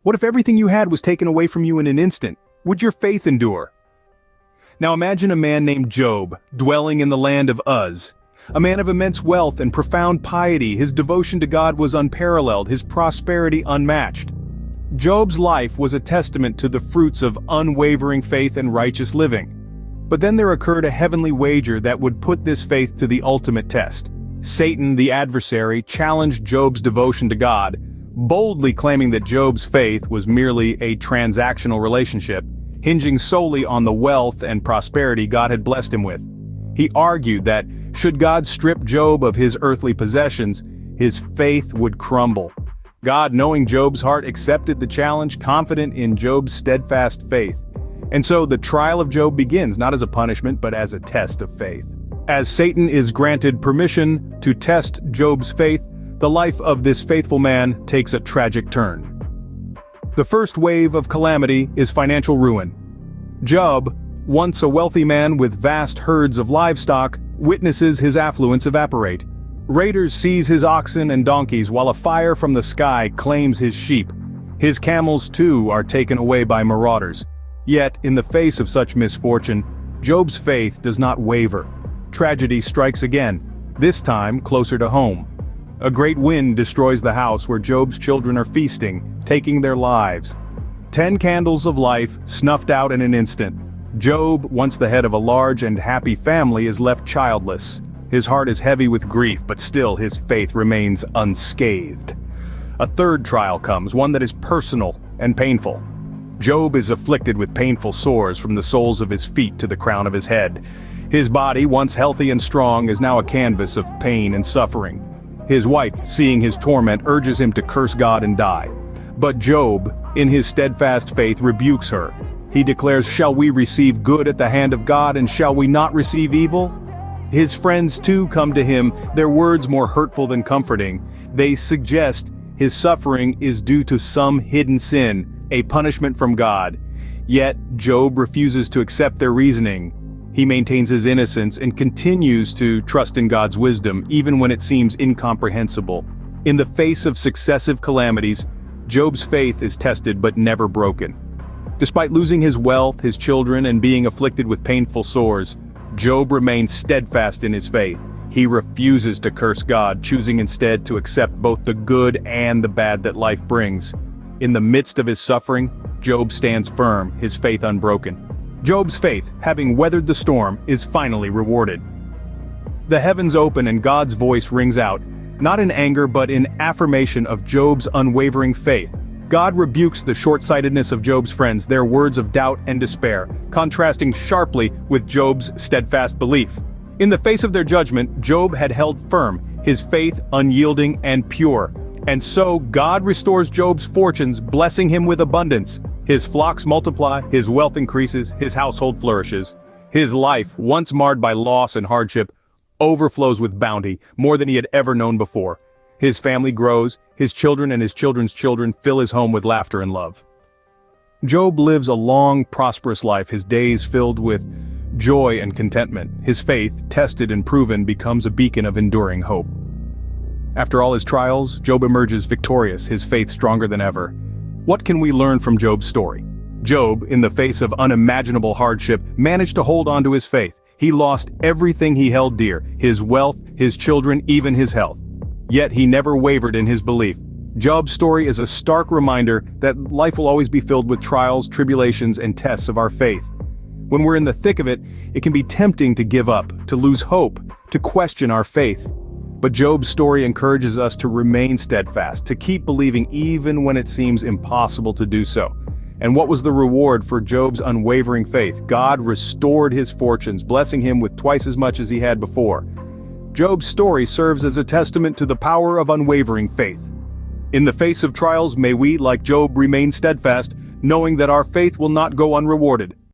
What if everything you had was taken away from you in an instant? Would your faith endure? Now imagine a man named Job, dwelling in the land of Uz. A man of immense wealth and profound piety, his devotion to God was unparalleled, his prosperity unmatched. Job's life was a testament to the fruits of unwavering faith and righteous living. But then there occurred a heavenly wager that would put this faith to the ultimate test. Satan, the adversary, challenged Job's devotion to God, boldly claiming that Job's faith was merely a transactional relationship, hinging solely on the wealth and prosperity God had blessed him with. He argued that, should God strip Job of his earthly possessions, his faith would crumble. God, knowing Job's heart, accepted the challenge, confident in Job's steadfast faith. And so the trial of Job begins, not as a punishment, but as a test of faith. As Satan is granted permission to test Job's faith, the life of this faithful man takes a tragic turn. The first wave of calamity is financial ruin. Job, once a wealthy man with vast herds of livestock, witnesses his affluence evaporate. Raiders seize his oxen and donkeys while a fire from the sky claims his sheep. His camels too are taken away by marauders. Yet, in the face of such misfortune, Job's faith does not waver. Tragedy strikes again, this time closer to home. A great wind destroys the house where Job's children are feasting, taking their lives. 10 candles of life snuffed out in an instant. Job, once the head of a large and happy family, is left childless. His heart is heavy with grief, but still his faith remains unscathed. A third trial comes, one that is personal and painful. Job is afflicted with painful sores from the soles of his feet to the crown of his head. His body, once healthy and strong, is now a canvas of pain and suffering. His wife, seeing his torment, urges him to curse God and die. But Job, in his steadfast faith, rebukes her. He declares, "Shall we receive good at the hand of God, and shall we not receive evil?" His friends too come to him, their words more hurtful than comforting. They suggest his suffering is due to some hidden sin, a punishment from God. Yet Job refuses to accept their reasoning. He maintains his innocence and continues to trust in God's wisdom, even when it seems incomprehensible. In the face of successive calamities, Job's faith is tested but never broken. Despite losing his wealth, his children, and being afflicted with painful sores, Job remains steadfast in his faith. He refuses to curse God, choosing instead to accept both the good and the bad that life brings. In the midst of his suffering, Job stands firm, his faith unbroken. Job's faith, having weathered the storm, is finally rewarded. The heavens open and God's voice rings out, not in anger but in affirmation of Job's unwavering faith. God rebukes the short-sightedness of Job's friends, their words of doubt and despair, contrasting sharply with Job's steadfast belief. In the face of their judgment, Job had held firm, his faith unyielding and pure. And so God restores Job's fortunes, blessing him with abundance. His flocks multiply, his wealth increases, his household flourishes. His life, once marred by loss and hardship, overflows with bounty, more than he had ever known before. His family grows, his children and his children's children fill his home with laughter and love. Job lives a long, prosperous life, his days filled with joy and contentment. His faith, tested and proven, becomes a beacon of enduring hope. After all his trials, Job emerges victorious, his faith stronger than ever. What can we learn from Job's story? Job, in the face of unimaginable hardship, managed to hold on to his faith. He lost everything he held dear, his wealth, his children, even his health. Yet he never wavered in his belief. Job's story is a stark reminder that life will always be filled with trials, tribulations, and tests of our faith. When we're in the thick of it, it can be tempting to give up, to lose hope, to question our faith. But Job's story encourages us to remain steadfast, to keep believing even when it seems impossible to do so. And what was the reward for Job's unwavering faith? God restored his fortunes, blessing him with twice as much as he had before. Job's story serves as a testament to the power of unwavering faith. In the face of trials, may we, like Job, remain steadfast, knowing that our faith will not go unrewarded.